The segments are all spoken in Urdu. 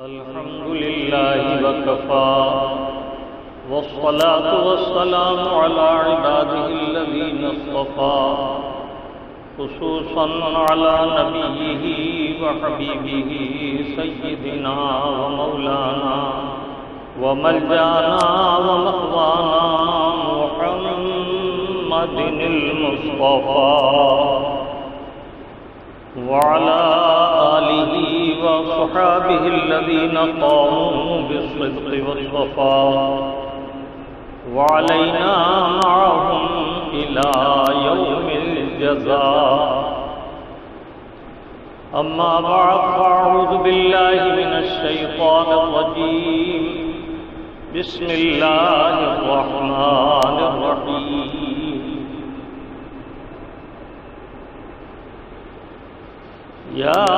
الحمد لله وكفى والصلاة والسلام على عباده الذين اصطفى خصوصا على نبيه وحبيبه سيدنا ومولانا وملجانا ومأوانا محمد المصطفى وعلى آله وصحابه الذين قاموا بالصدق والصفاء وعلينا معهم إلى يوم الجزاء. أما بعد فأعوذ بالله من الشيطان الرجيم. بسم الله الرحمن الرحيم. يا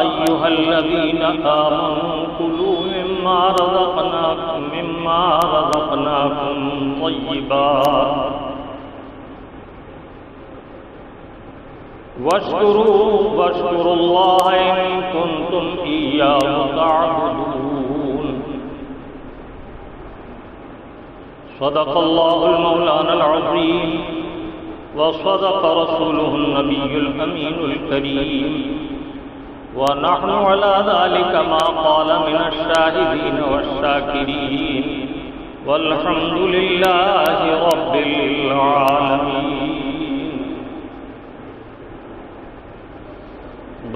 أيها الذين آمنوا كلوا مما رزقناكم طيبات واشكروا الله إن كنتم إياه تعبدون. صدق الله المولانا العظيم وصدق رسوله النبي الأمين الكريم ونحن على ذلك ما قال من الشاهدين والشاكرين والحمد لله رب العالمين.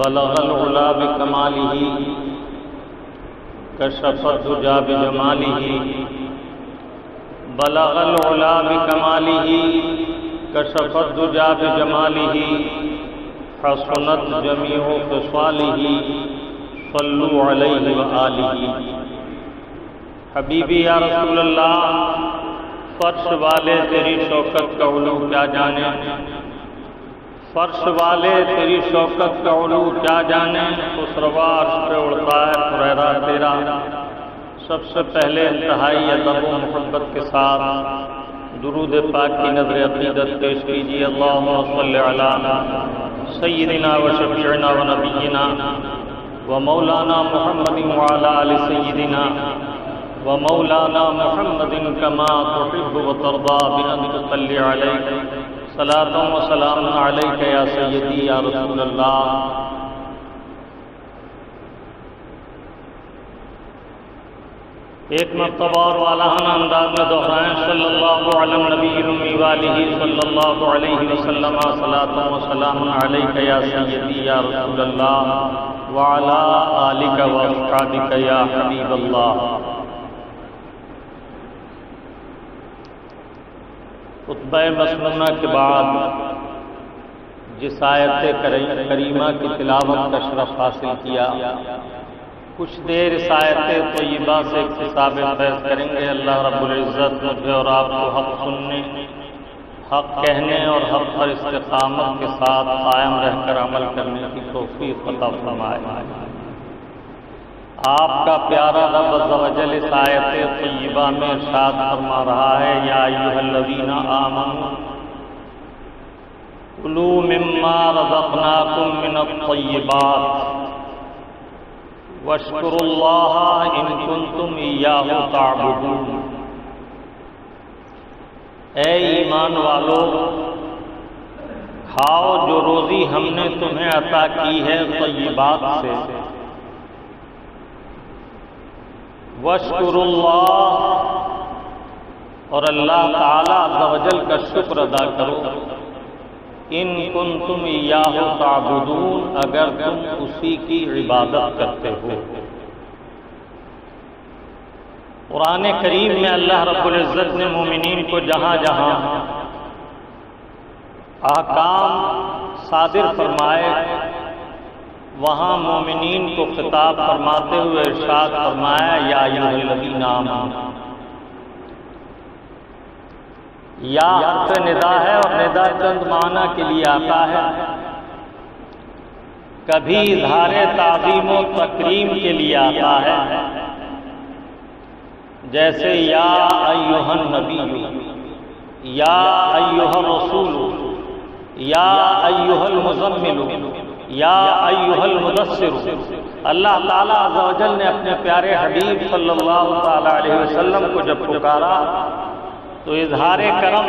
بلغ العلا بكماله كشف الدجى بجماله بلغ العلا بكماله كشف الدجى بجماله حسنت جميع خصاله صلوا علیہ وآلہ. حبیبی یا رسول اللہ، فرش والے تیری شوکت کا علو کیا جانے، فرش والے تیری شوکت کا علو کیا جانے. خسروا عرش پہ اڑتا ہے فریرا تیرا. سب سے پہلے انتہائی ادب و محبت کے ساتھ درود پاک کی نظر عقیدت پیش کیجیے. اللہم صلی علی سیدنا و شفیعنا و نبینا و مولانا محمد وعلی آل سیدنا و مولانا محمد کما تحب و ترضا بأن تصلی علیک صلاۃ و سلام علیک یا سیدی یا رسول اللہ. ایک مرتبہ اور والہانہ انداز میں دہرائیں صلی اللہ علی النبی الامی والہ صلی اللہ علیہ وسلم صلاۃ و سلام علیک یا سیدی یا رسول اللہ وعلی آلک و اصحابک یا حبیب اللہ. خطبہ مسنونہ کے بعد جس آیت کریمہ کی تلاوت کا شرف حاصل کیا، کچھ دیر اس آیت طیبہ سے اکتساب فیض کریں گے. اللہ رب العزت مجھے اور آپ کو حق سننے، حق کہنے اور حق پر استقامت کے ساتھ قائم رہ کر عمل کرنے کی توفیق عطا فرمائے. آپ کا پیارا رب عز و جل اس آیت طیبہ میں ارشاد فرما رہا ہے: یا ایھا الذین آمنوا کلوا مما رزقناکم من الطیبات واشکروا اللہ ان کنتم ایاہ تعبدون. اے ایمان والو، کھاؤ جو روزی ہم نے تمہیں عطا کی ہے طیبات سے. واشکروا اللہ، اور اللہ تعالی عز و جل کا شکر ادا کرو. ان کنتم ایاہ تعبدون، اگر تم اسی کی عبادت کرتے ہو. قرآن کریم میں اللہ رب العزت نے مومنین کو جہاں جہاں احکام صادر فرمائے، وہاں مومنین کو خطاب فرماتے ہوئے ارشاد فرمایا: یا ایھا الذین آمنوا. یا حرف ندا ہے اور ندا چند معنی کے لیے آتا ہے. کبھی اظہار تعظیم و تکریم کے لیے آتا ہے، جیسے یا ایھا النبی، یا ایھا الرسول، یا ایھا المزمل یا ایھا المدثر، اللہ تعالیٰ عز و جل نے اپنے پیارے حبیب صلی اللہ تعالیٰ علیہ وسلم کو جب پکارا تو اظہار کرم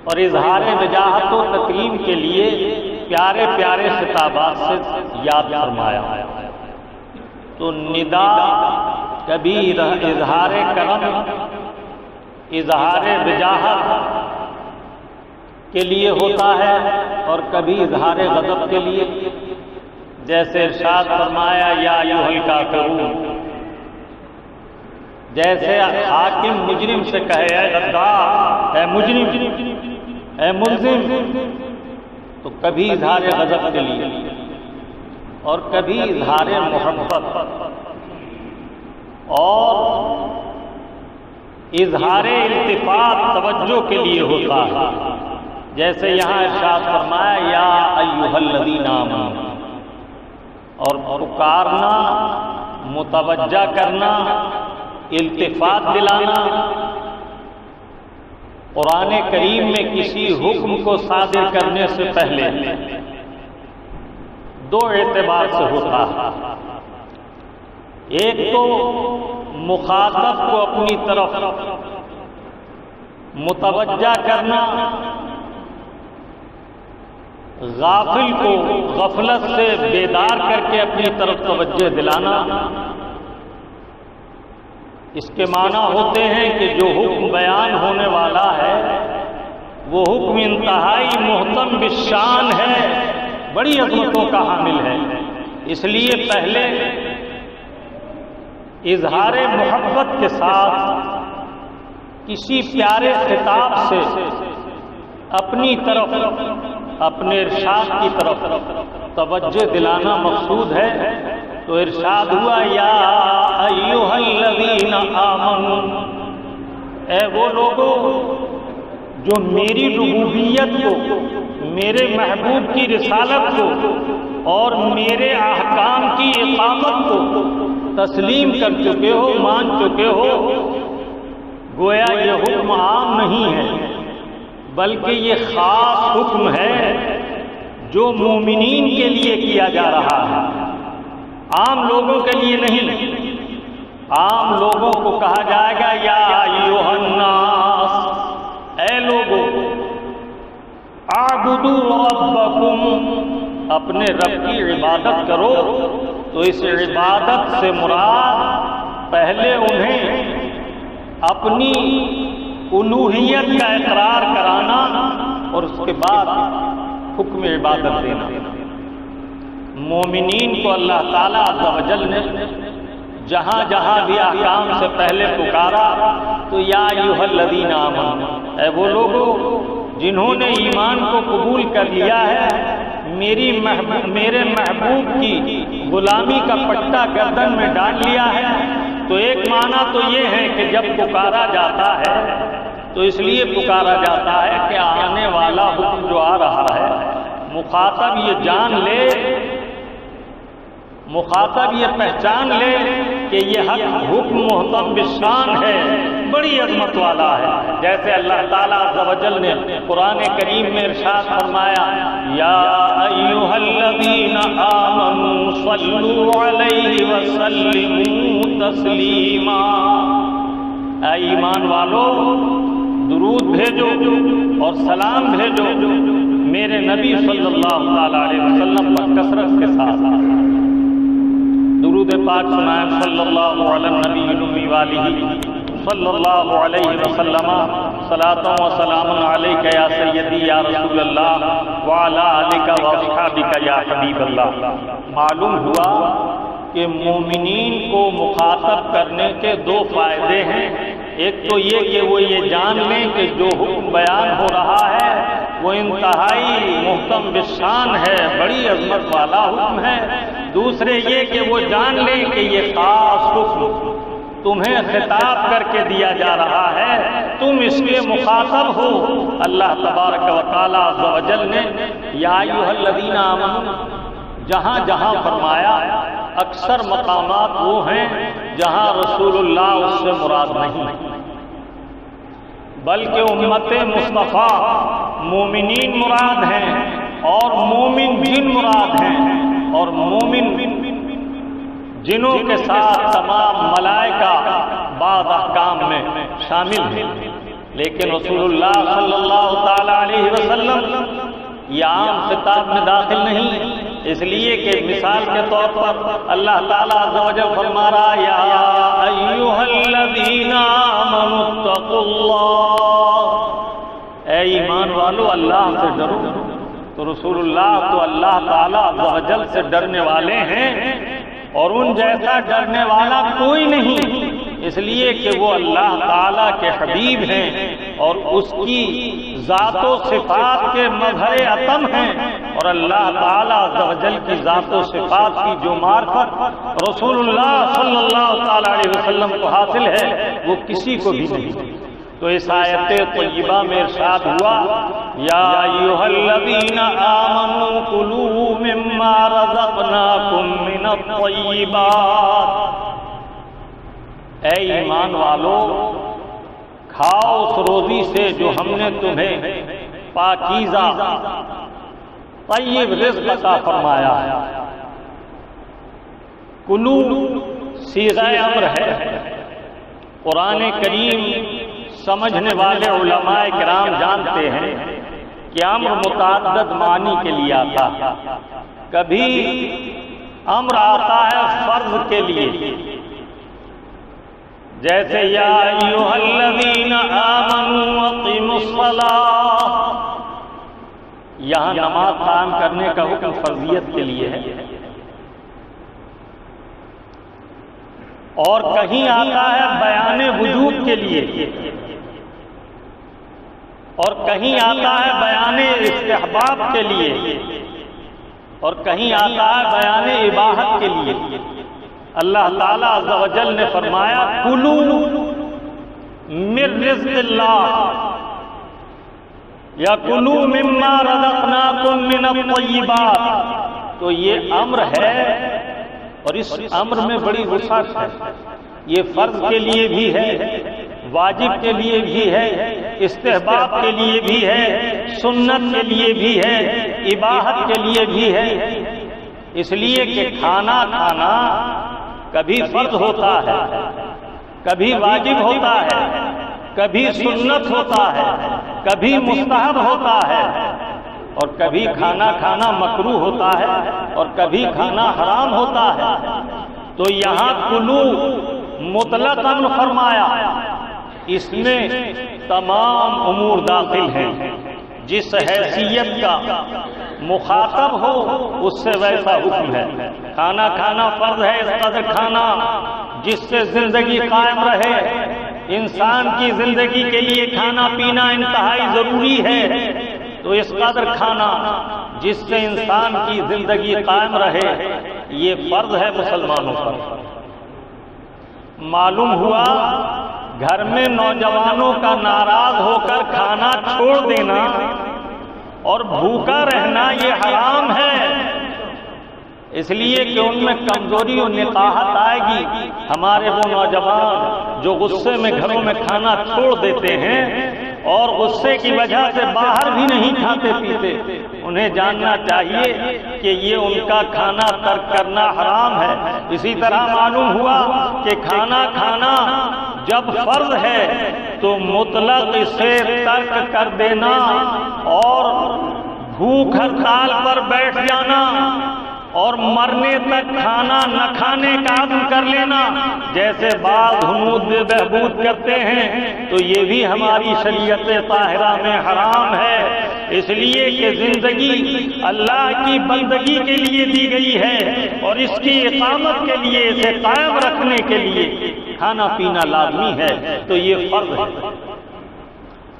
اور اظہار وجاہت و تکریم کے لیے پیارے پیارے خطابات سے یاد فرمایا. تو ندا کبھی اظہار کرم اظہار وجاہت کے لیے ہوتا ہے اور کبھی اظہار غضب کے لیے. جیسے ارشاد فرمایا یا ایھا الکافرون، جیسے حاکم مجرم سے کہے اے غدار، اے مجرم، اے ملزم، تو کبھی اظہار غضب کے لیے اور کبھی اظہار محبت اور اظہار التفات توجہ کے لیے ہوتا ہے. جیسے یہاں ارشاد فرمایا یا ایھا الذین آمنوا، اور پکارنا، متوجہ کرنا، التفات دلانا. قرآن کریم میں کسی حکم کو صادر کرنے سے پہلے دو اعتبار سے ہوتا ہے. ایک تو مخاطب کو اپنی طرف متوجہ کرنا، غافل کو غفلت سے بیدار کر کے اپنی طرف توجہ دلانا. اس کے معنی ہوتے ہیں کہ جو حکم بیان ہونے والا ہے وہ حکم انتہائی محتم بالشان ہے، بڑی عظمتوں کا حامل ہے. اس لیے پہلے اظہار محبت کے ساتھ کسی پیارے خطاب سے اپنی طرف، اپنے ارشاد کی طرف توجہ دلانا مقصود ہے. تو ارشاد ہوا یا ایھا الذین آمنوا، اے وہ لوگوں جو میری ربوبیت کو، میرے محبوب کی رسالت کو اور میرے احکام کی اقامت کو تسلیم کر چکے ہو، مان چکے ہو. گویا یہ حکم عام نہیں ہے بلکہ یہ خاص حکم ہے جو مومنین کے لیے کیا جا رہا ہے، عام لوگوں کے لیے نہیں. عام لوگوں کو کہا جائے گا یا ایھا الناس، اے لوگوں، اعبدوا ربکم، اپنے رب کی عبادت کرو. تو اس عبادت سے مراد پہلے انہیں اپنی الوہیت کا اقرار کرانا اور اس کے بعد حکم عبادت دینا. مومنین کو اللہ تعالیٰ عز و جل نے جہاں جہاں بھی احکام سے پہلے پکارا تو یا ایھا الذین آمنوا، اے وہ لوگوں جنہوں نے ایمان کو قبول کر لیا ہے، میرے محبوب کی غلامی کا پٹا گردن میں ڈال لیا ہے. تو ایک معنی تو یہ ہے کہ جب پکارا جاتا ہے تو اس لیے پکارا جاتا ہے کہ آنے والا حکم جو آ رہا ہے مخاطب یہ جان لے، مخاطب یہ پہچان لے کہ یہ حکم محتم بالشان ہے، بڑی عظمت والا ہے. جیسے اللہ تعالیٰ عز و جل نے قرآن کریم میں ارشاد فرمایا یا ایھا الذین آمنوا صلوا علیہ وسلموا تسلیما، اے ایمان والو درود بھیجو اور سلام بھیجو میرے نبی صلی اللہ تعالیٰ علیہ وسلم پر کثرت کے ساتھ. درود پاک سنائیں صلی اللہ علی النبی الأمی والہ صلی اللہ علیہ وسلم، صلاۃ و سلام علیک یا سیدی یا رسول اللہ وعلی آلک و اصحابک یا حبیب اللہ. معلوم ہوا کہ مومنین کو مخاطب کرنے کے دو فائدے ہیں. ایک تو یہ کہ وہ یہ جان لیں کہ جو حکم بیان ہو رہا ہے وہ انتہائی محتم بالشان ہے، بڑی عظمت والا حکم ہے. دوسرے یہ کہ وہ جان لیں کہ یہ خاص حکم تمہیں خطاب کر کے دیا جا رہا ہے، تم اس کے مخاطب ہو. اللہ تبارک و تعالیٰ عز و جل نے یا ایھا الذین آمنوا جہاں جہاں فرمایا، اکثر مقامات وہ ہیں جہاں رسول اللہ اس سے مراد نہیں بلکہ امت مصطفیٰ مومنین مراد ہیں اور مومن جن مراد ہیں. اور مومن جنوں کے ساتھ تمام ملائکہ بعض احکام میں شامل ہیں، لیکن رسول اللہ صلی اللہ تعالی علیہ وسلم یہ عام خطاب میں داخل نہیں، اس لیے کہ مثال کے طور پر اللہ تعالیٰ عز و جل فرما رہا ہے یا ایھا الذین آمنوا اتقوا اللہ، اے ایمان والو اللہ سے ڈرو۔ تو رسول اللہ تو اللہ تعالیٰ عز و جل سے ڈرنے والے ہیں، اور ان جیسا ڈرنے والا کوئی نہیں، اس لیے کہ وہ اللہ تعالیٰ کے حبیب ہیں اور اس کی ذات و صفات کے مظہر عتم ہیں، اور اللہ تعالیٰ عز و جل کی ذات و صفات کی جو معرفت رسول اللہ صلی اللہ تعالیٰ علیہ وسلم کو حاصل ہے وہ کسی کو بھی نہیں۔ تو اس آیت طیبہ میں ارشاد ہوا یا ایھا الذین آمنوا کلوا مما رزقناکم من الطیبات، اے ایمان والو کھاؤ اس روزی سے جو ہم نے تمہیں پاکیزہ طیب رزق عطا فرمایا ہے۔ کلو صیغہ امر ہے، قرآن کریم سمجھنے والے علماء کرام جانتے ہیں کہ امر متعدد معنی کے لیے آتا ہے، کبھی امر آتا ہے فرض کے لیے، جیسے یا ایھا الذین آمنوا اقیموا الصلاۃ، یہاں نماز قائم کرنے کا حکم فرضیت کے لیے ہے، اور کہیں آتا ہے بیان وجوب کے لیے، اور کہیں آتا ہے بیان استحباب کے لیے، اور کہیں آتا ہے بیان اباحت کے لیے۔ اللہ تعالیٰ عز و جل نے فرمایا کلو من رزق اللہ یا کلو مما رزقناکم من الطیبات، تو یہ امر ہے، اور اس امر میں بڑی وسعت ہے، یہ فرض کے لیے بھی ہے، واجب کے لیے بھی ہے، استحباب کے لیے بھی ہے، سنت کے لیے بھی ہے، اباحت کے لیے بھی ہے، اس لیے کہ کھانا کھانا کبھی فرض ہوتا ہے، کبھی واجب ہوتا ہے، کبھی سنت ہوتا ہے، کبھی مستحب ہوتا ہے، اور کبھی کھانا کھانا مکروہ ہوتا ہے، اور کبھی کھانا حرام ہوتا ہے۔ تو یہاں کلو مطلق امر فرمایا، اس میں تمام امور داخل ہیں، جس حیثیت کا مخاطب ہو اس سے ویسا حکم ہے۔ کھانا کھانا فرض ہے، اس قدر کھانا جس سے زندگی قائم رہے، انسان کی زندگی کے لیے کھانا پینا انتہائی ضروری ہے، تو اس قدر کھانا جس سے انسان کی زندگی قائم رہے یہ فرض ہے مسلمانوں پر۔ معلوم ہوا گھر میں نوجوانوں کا ناراض ہو کر کھانا چھوڑ دینا اور بھوکا رہنا یہ حرام ہے، اس لیے کہ ان میں کمزوری اور نقاہت آئے گی۔ ہمارے وہ نوجوان جو غصے میں گھروں میں کھانا چھوڑ دیتے ہیں اور غصے کی وجہ سے باہر بھی نہیں کھاتے پیتے، انہیں جاننا چاہیے کہ یہ ان کا کھانا ترک کرنا حرام ہے۔ اسی طرح معلوم ہوا کہ کھانا کھانا جب فرض ہے تو مطلق اسے ترک کر دینا اور بھوک ہڑتال پر بیٹھ جانا اور مرنے تک کھانا نہ کھانے کا عزم کر لینا، جیسے بعض حنود بہبود کرتے ہیں، تو یہ بھی ہماری شریعت طاہرہ میں حرام ہے، اس لیے کہ زندگی اللہ کی بندگی کے لیے دی گئی ہے، اور اس کی اقامت کے لیے، اسے قائم رکھنے کے لیے کھانا پینا لازمی ہے، تو یہ فرض ہے۔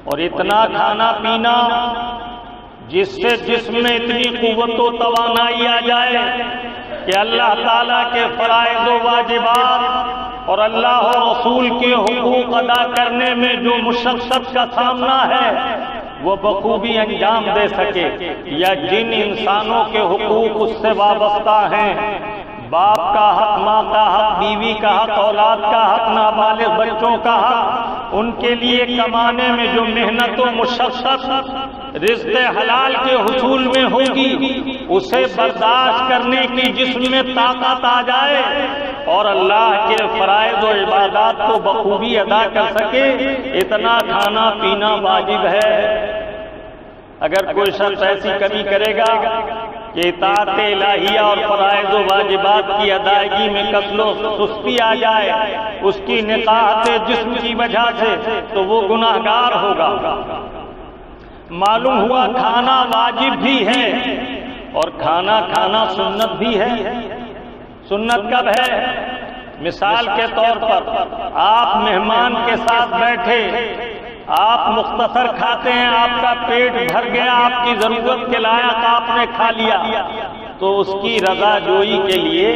اور اتنا کھانا پینا جس سے جسم میں اتنی قوت و توانائی آ جائے کہ اللہ تعالیٰ کے فرائض و واجبات اور اللہ و رسول کے حقوق ادا کرنے میں جو مشقت کا سامنا ہے وہ بخوبی انجام دے سکے، یا جن انسانوں کے حقوق اس سے وابستہ ہیں، باپ کا حق، ماں کا حق، بیوی کا حق، اولاد کا حق، نابالغ بچوں کا حق، ان کے لیے کمانے میں جو محنت و مشقت رزق حلال کے حصول میں ہوگی، اسے برداشت کرنے کی جسم میں طاقت آ جائے اور اللہ کے فرائض و عبادات کو بخوبی ادا کر سکے، اتنا کھانا پینا واجب ہے۔ اگر کوئی شخص ایسی کمی کرے گا کہ اطاعت الہیہ اور فرائض و واجبات کی ادائیگی میں کسل و سستی آ جائے اس کی نقاہت جسم کی وجہ سے، تو وہ گناہگار ہوگا۔ معلوم ہوا کھانا واجب بھی ہے اور کھانا کھانا سنت بھی ہے۔ سنت کب ہے؟ مثال کے طور پر آپ مہمان کے ساتھ بیٹھے، آپ مختصر کھاتے ہیں، آپ کا پیٹ بھر گیا، آپ کی ضرورت کے لائق آپ نے کھا لیا، تو اس کی رضا جوئی کے لیے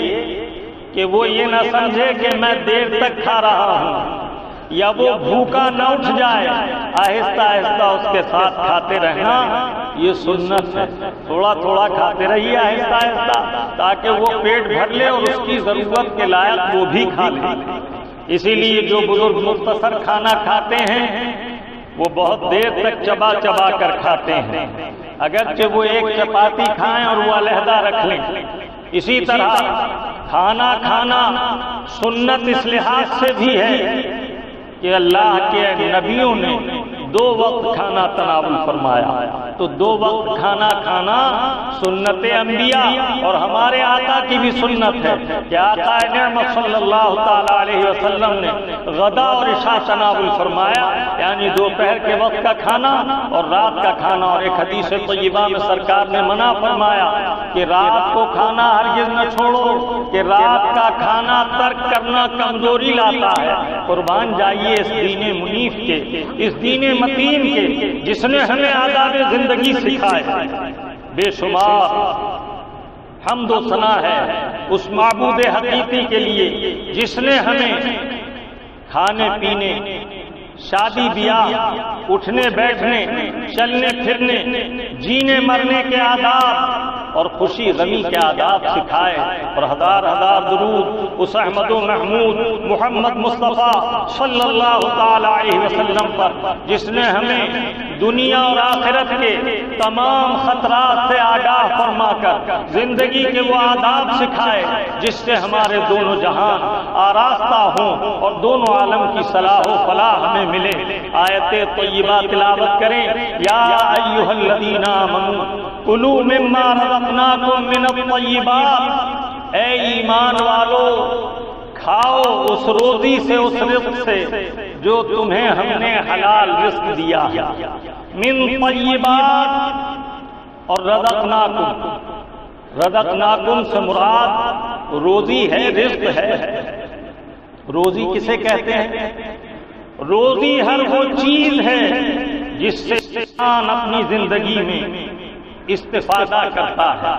کہ وہ یہ نہ سمجھے کہ میں دیر تک کھا رہا ہوں یا وہ بھوکا نہ اٹھ جائے، آہستہ آہستہ اس کے ساتھ کھاتے رہنا یہ سنت ہے۔ تھوڑا تھوڑا کھاتے رہیے آہستہ آہستہ تاکہ وہ پیٹ بھر لے اور اس کی ضرورت کے لائق وہ بھی کھا لے۔ اسی لیے جو بزرگ مختصر کھانا کھاتے ہیں وہ بہت دیر تک چبا چبا کر کھاتے ہیں، اگرچہ وہ ایک چپاتی کھائیں اور وہ علیحدہ رکھ لیں۔ اسی طرح کھانا کھانا سنت اس لحاظ سے بھی ہے کہ اللہ کے نبیوں نے 2 وقت کھانا تناول فرمایا، تو 2 وقت کھانا کھانا سنت انبیاء اور ہمارے آقا کی بھی سنت ہے کہ آقا نعمت صلی اللہ تعالی علیہ وسلم نے غدا اور عشاء تناول فرمایا، یعنی دوپہر کے وقت کا کھانا اور رات کا کھانا۔ اور ایک حدیث طیبہ میں سرکار نے منع فرمایا کہ رات کو کھانا ہرگز نہ چھوڑو، کہ رات کا کھانا ترک کرنا کمزوری لاتا ہے۔ قربان جائیے اس دین منیف کے، اس دین متین کے، جس نے ہمیں آداب زندگی سکھائے۔ بے شمار حمد و ثنا ہے اس معبود حقیقی کے لیے جس نے ہمیں کھانے پینے، شادی بیاہ، اٹھنے بیٹھنے، چلنے پھرنے، جینے مرنے کے آداب اور خوشی غمی کے آداب سکھائے۔ اور ہزار ہزار درود اس احمد و محمود محمد مصطفیٰ صلی اللہ تعالی علیہ وسلم پر جس نے ہمیں دنیا اور آخرت کے تمام خطرات سے آگاہ فرما کر زندگی کے وہ آداب سکھائے جس سے ہمارے دونوں جہان آراستہ ہوں اور دونوں عالم کی صلاح و فلاح ہمیں ملے۔ آیت طیبہ تلاوت کریں، یا ایھا الذین آمنوا کلوا مما رزقناکم من الطیبات، اے ایمان والو کھاؤ اس روزی سے، اس رزق سے جو تمہیں ہم نے حلال رزق دیا ہے۔ من طیبات اور رزقناکم سے مراد روزی ہے، رزق ہے۔ روزی کسے کہتے ہیں؟ روزی ہر وہ چیز ہے جس سے انسان اپنی زندگی میں استفادہ کرتا ہے،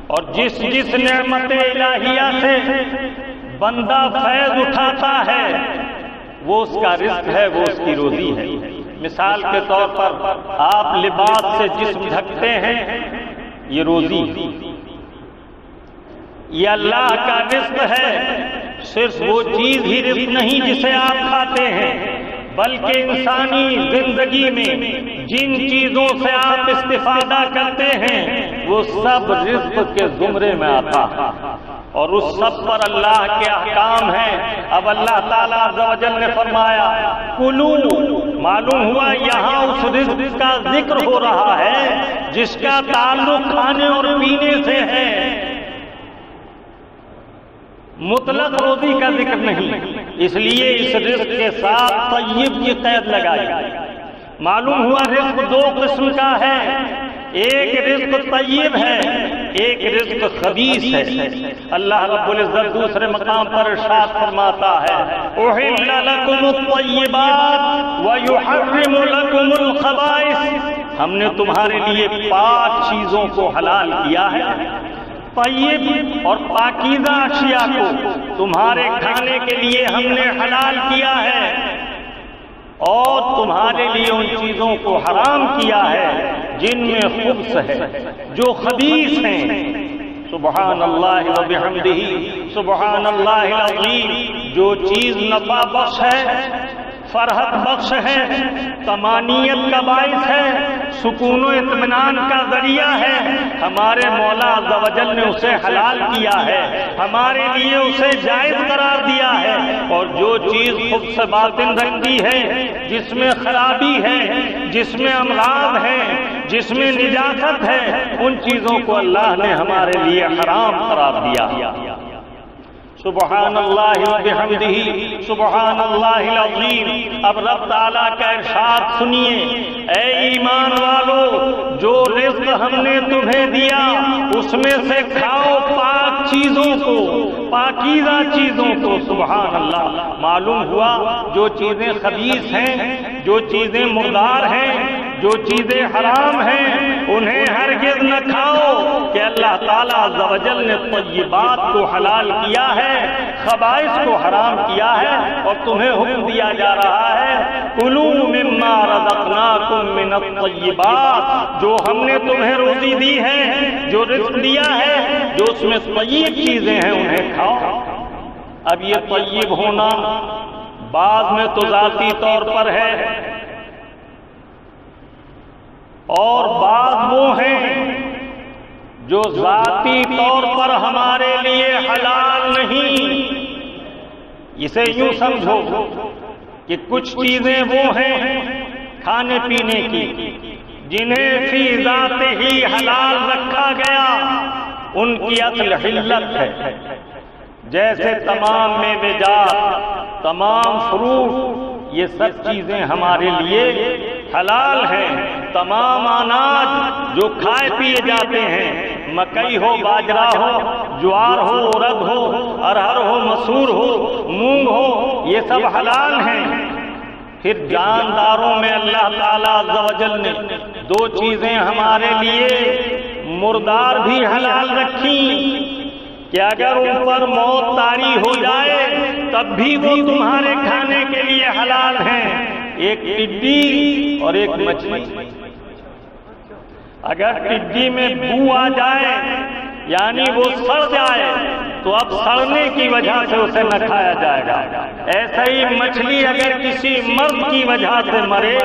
اور جس نعمت الہیہ سے بندہ فیض اٹھاتا ہے وہ اس کا رزق ہے، وہ اس کی روزی ہے۔ مثال کے طور پر آپ لباس سے جسم ڈھکتے ہیں، یہ روزی، یہ اللہ کا رزق ہے۔ صرف وہ چیز ہی رزق نہیں جسے آپ کھاتے ہیں، بلکہ انسانی زندگی میں جن چیزوں سے آپ استفادہ کرتے ہیں وہ سب رزق کے زمرے میں آتا ہے، اور اس سب پر اللہ کے احکام ہیں۔ اب اللہ تعالیٰ عز و جل نے فرمایا کلو، معلوم ہوا یہاں اس رزق کا ذکر ہو رہا ہے جس کا تعلق کھانے اور پینے سے ہے، مطلق روزی کا ذکر نہیں، اس لیے اس رزق کے ساتھ طیب کی قید لگائی۔ معلوم ہوا رزق 2 قسم کا ہے، ایک رزق طیب ہے، ایک رزق خبیث ہے۔ اللہ رب العزت دوسرے مقام پر ارشاد فرماتا ہے احل لکم الطیبات ویحرم لکم الخبائث، ہم نے تمہارے لیے پاک چیزوں کو حلال کیا ہے، طیب اور پاکیزہ اشیاء کو تمہارے کھانے کے لیے ہم نے حلال کیا ہے، اور تمہارے لیے ان چیزوں کو حرام کیا ہے جن میں خبث ہے، جو خبیث ہیں۔ سبحان اللہ و بحمدہ سبحان اللہ العظیم، جو چیز نفع بخش ہے، فرحت بخش ہے، طمانینت کا باعث ہے، سکون و اطمینان کا ذریعہ ہے، ہمارے مولا عز و جل نے اسے حلال کیا ہے، ہمارے لیے اسے جائز قرار دیا ہے۔ اور جو چیز خود سے باطن رکھتی ہے، جس میں خرابی ہے، جس میں امراض ہے، جس میں نجاست ہے، ان چیزوں کو اللہ نے ہمارے لیے حرام قرار دیا۔ سبحان اللہ وبحمدہ سبحان اللہ العظیم۔ اب رب تعالیٰ کا ارشاد سنیے، اے ایمان والو، جو رزق ہم نے تمہیں دیا اس میں سے کھاؤ پاک چیزوں کو، پاکیزہ چیزوں کو۔ سبحان اللہ۔ معلوم ہوا جو چیزیں خبیث ہیں، جو چیزیں مردار ہیں، جو چیزیں حرام ہیں، انہیں ہرگز نہ کھاؤ، کہ اللہ تعالیٰ عز و جل نے طیبات کو حلال کیا ہے، خبائث کو حرام کیا ہے، اور تمہیں حکم دیا جا رہا ہے کلوا مما رزقناکم من الطیبات، جو ہم نے تمہیں روزی دی ہے، جو رزق دیا ہے، جو اس میں طیب چیزیں ہیں انہیں کھاؤ۔ اب یہ طیب ہونا بعض میں تو ذاتی طور پر ہے، اور بعض وہ ہیں جو ذاتی طور پر ہمارے لیے حلال نہیں۔ اسے یوں سمجھو کہ کچھ چیزیں وہ ہیں کھانے پینے کی جنہیں فی ذات ہی حلال رکھا گیا، ان کی اصل حلت ہے، جیسے تمام میوے جات، تمام فروٹ، یہ سب چیزیں ہمارے لیے حلال ہیں۔ تمام اناج جو کھائے پیے جاتے ہیں، مکئی ہو، باجرہ ہو، جوار ہو، ارد ہو، ارہر ہو، مسور ہو، مونگ ہو، یہ سب حلال ہیں۔ پھر جانداروں میں اللہ تعالیٰ عز و جل نے دو چیزیں ہمارے لیے مردار بھی حلال رکھی، کہ اگر ان پر موت طاری ہو جائے تب بھی وہ تمہارے کھانے کے لیے حلال ہیں، ایک ٹڈی اور ایک مچھلی۔ اگر ٹڈی میں بو آ جائے یعنی وہ سڑ جائے تو اب سڑنے کی وجہ سے اسے نہ کھایا جائے گا۔ ایسا ہی مچھلی اگر کسی مرد کی وجہ سے مرے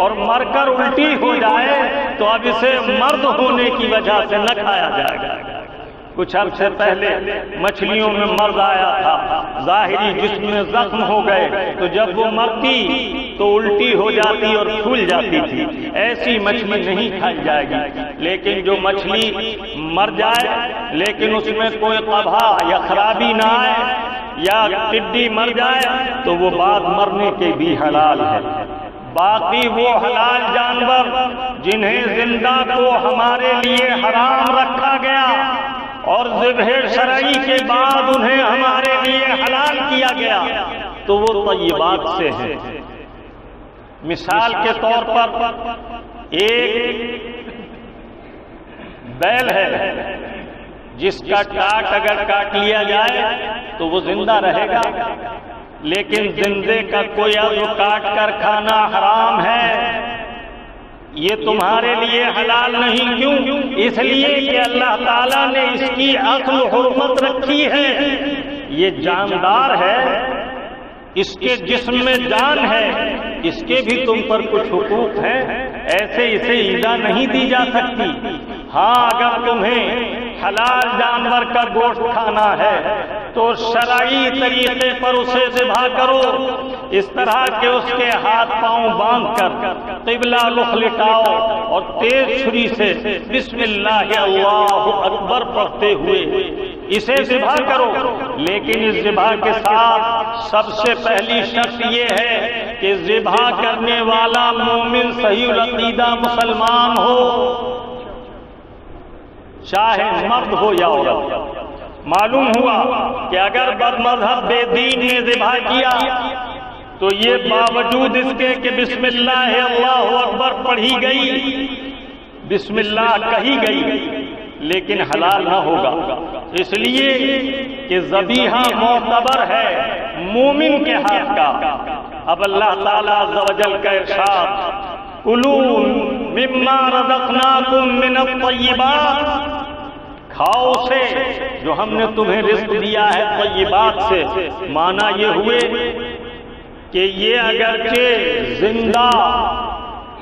اور مر کر الٹی ہو جائے تو اب اسے مرد ہونے کی وجہ سے نہ کھایا جائے گا۔ کچھ عرصے پہلے مچھلیوں میں مرض آیا تھا، ظاہری جسم میں زخم ہو گئے، تو جب وہ مرتی تو الٹی ہو جاتی اور پھول جاتی تھی۔ ایسی مچھلی نہیں کھائی جائے گی، لیکن جو مچھلی مر جائے لیکن اس میں کوئی قبح یا خرابی نہ آئے، یا ٹڈی مر جائے تو وہ بعد مرنے کے بھی حلال ہے۔ باقی وہ حلال جانور جنہیں زندہ کو ہمارے لیے حرام رکھا گیا اور ذبح شرعی کے بعد انہیں ہمارے لیے حلال کیا گیا تو وہ طیبات سے ہیں۔ مثال کے طور پر ایک بیل ہے جس کا ٹاٹ اگر کاٹ لیا جائے تو وہ زندہ رہے گا، لیکن زندے کا کوئی عضو کاٹ کر کھانا حرام ہے۔ یہ تمہارے لیے حلال نہیں، کیوں؟ اس لیے کہ اللہ تعالیٰ نے اس کی اصل حرمت رکھی ہے۔ یہ جاندار ہے، اس کے جسم میں جان ہے، اس کے بھی تم پر کچھ حقوق ہیں، ایسے اسے ایذا نہیں دی جا سکتی۔ ہاں اگر تمہیں حلال جانور کا گوشت کھانا ہے تو شرعی طریقے پر اسے ذبح کرو، اس طرح کہ اس کے ہاتھ پاؤں باندھ کر قبلہ رخ لٹاؤ اور تیز چھری سے بسم اللہ اللہ اکبر پڑھتے ہوئے اسے ذبح کرو۔ لیکن اس ذبح کے ساتھ سب سے پہلی شرط یہ ہے کہ ذبح کرنے والا مومن صحیح العقیدہ مسلمان ہو، چاہے مرد ہو یا عورت۔ معلوم ہوا کہ اگر بد مذہب بے دین نے ذبح کیا تو یہ باوجود اس کے کہ بسم اللہ اللہ اکبر پڑھی گئی، بسم اللہ کہی گئی، لیکن حلال نہ ہوگا، اس لیے کہ ذبیحہ معتبر ہے مومن کے ہاتھ کا۔ اب اللہ تعالیٰ عز و جل کا ارشاد کلوا مما رزقناکم من الطیبات، کھاؤ سے جو ہم نے تمہیں رزق دیا ہے طیبات سے۔ معنی یہ ہوئے کہ یہ اگرچہ زندہ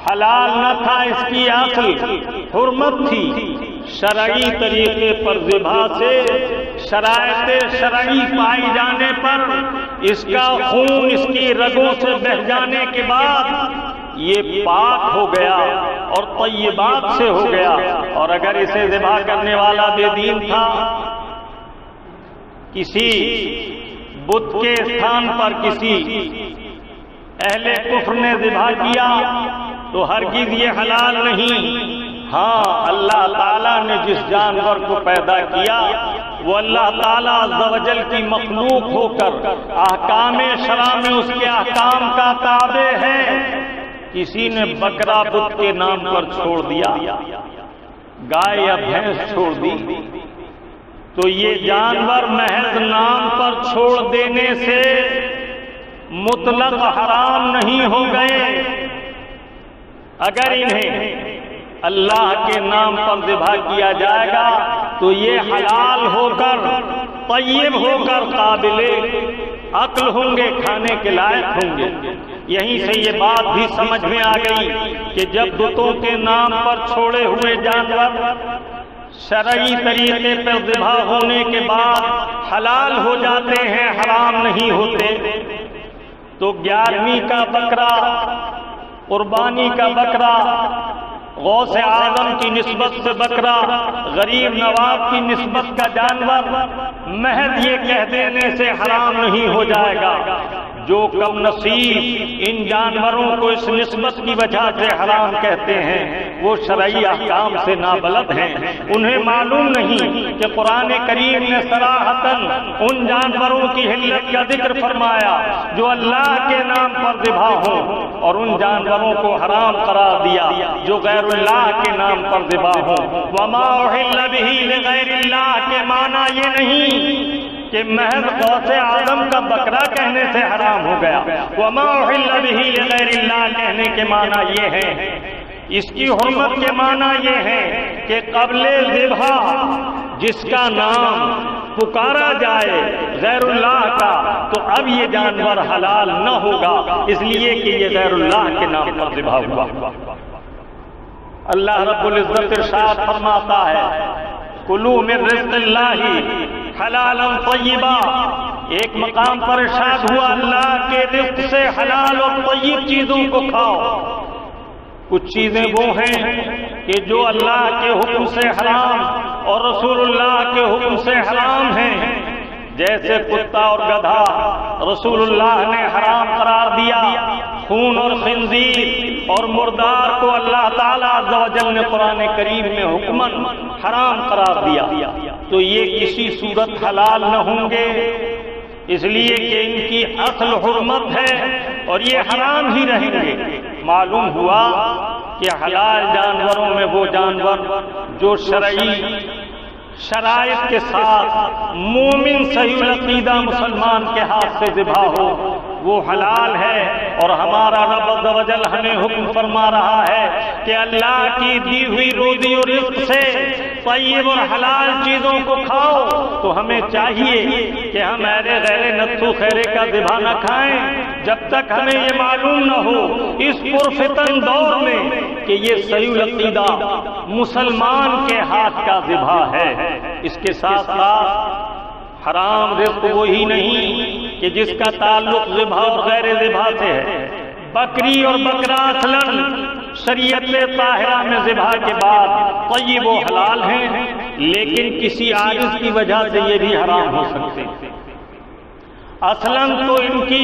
حلال نہ تھا، اس کی اصل حرمت تھی۔ شرعی طریقے پر ذبح سے شرائط شرعی پائی جانے پر اس کا خون اس کی رگوں سے بہہ جانے کے بعد یہ پاک ہو گیا اور طیبات سے ہو گیا۔ اور اگر اسے ذبح کرنے والا بے دین تھا، کسی بت کے استھان پر کسی اہل کفر نے ذبح کیا تو ہرگز یہ حلال نہیں۔ ہاں، اللہ تعالیٰ نے جس جانور کو پیدا کیا وہ اللہ تعالیٰ عز و جل کی مخلوق ہو کر احکام شرع میں اس کے احکام کا تابع ہے۔ کسی نے بکرا بت کے نام پر چھوڑ دیا، گائے یا بھینس چھوڑ دی، تو یہ جانور محض نام پر چھوڑ دینے سے مطلق حرام نہیں ہو گئے۔ اگر انہیں اللہ کے نام پر ذبح کیا جائے گا تو یہ حلال ہو کر طیب ہو کر قابل عقل ہوں گے، کھانے کے لائق ہوں گے۔ یہیں سے یہ بات بھی سمجھ میں آ گئی کہ جب بتوں کے نام پر چھوڑے ہوئے جانور شرعی طریقے پر ذبح ہونے کے بعد حلال ہو جاتے ہیں، حرام نہیں ہوتے، تو 11ویں کا بکرا، قربانی کا بکرا، غوث اعظم کی نسبت سے بکرا، غریب نواب کی نسبت کا جانور محض یہ کہہ دینے سے حرام نہیں ہو جائے گا۔ جو کم نصیب ان جانوروں کو اس نسبت کی وجہ سے حرام کہتے ہیں وہ شرعی احکام سے نابلد ہیں، انہیں معلوم نہیں کہ قرآن کریم نے صراحتاً ان جانوروں کی حلت کا ذکر فرمایا جو اللہ کے نام پر ذبح ہوں، اور ان جانوروں کو حرام قرار دیا جو غیر اللہ کے نام پر ذبح ہوں۔ وما احل بہ لغیر اللہ کے معنی یہ نہیں کہ محض غوث اعظم کا بکرا کہنے سے حرام ہو گیا۔ وما احل بہ لغیر اللہ کہنے کے معنی یہ ہے، اس کی حرمت کے معنی یہ ہے کہ قبل ذبح جس کا نام پکارا جائے غیر اللہ کا تو اب یہ جانور حلال نہ ہوگا، اس لیے کہ یہ غیر اللہ کے نام پر ذبح ہوا۔ اللہ رب العزت ارشاد فرماتا ہے کلوا من رزق اللہ حلالا طیبا۔ ایک مقام پر ارشاد ہوا اللہ کے رزق سے حلال اور طیب چیزوں کو کھاؤ۔ کچھ چیزیں وہ ہیں کہ جو اللہ کے حکم سے حرام اور رسول اللہ کے حکم سے حرام ہیں، جیسے کتا اور گدھا رسول اللہ نے حرام قرار دیا، خون اور خنزیر اور مردار کو اللہ تعالیٰ عز و جل نے قرآن کریم میں حکماً حرام قرار دیا، تو یہ کسی صورت حلال نہ ہوں گے، اس لیے کہ ان کی اصل حرمت ہے اور یہ حرام ہی رہیں گے۔ معلوم ہوا کہ حلال جانوروں میں وہ جانور جو شرعی شرائط کے ساتھ مومن صحیح العقیدہ مسلمان کے ہاتھ سے ذبح ہو وہ حلال ہے، اور ہمارا رب عز و جل ہمیں حکم فرما رہا ہے کہ اللہ کی دی ہوئی روزی اور رزق سے طیب اور حلال چیزوں کو کھاؤ۔ تو ہمیں چاہیے کہ ہم غیر نتھو خیرے کا ذبح نہ کھائیں جب تک ہمیں یہ معلوم نہ ہو اس پرفتن دور میں کہ یہ صحیح العقیدہ مسلمان کے ہاتھ کا ذبح ہے۔ اس کے ساتھ ساتھ حرام رزق وہی نہیں کہ جس کا تعلق ذبح اور غیر ذبح سے ہے۔ بکری اور بکرا اصلاً شریعت طاہرہ میں ذبح کے بعد طیب و حلال ہیں، لیکن کسی عارض کی وجہ سے یہ بھی حرام ہو سکتے ہیں۔ اصلاً تو ان کی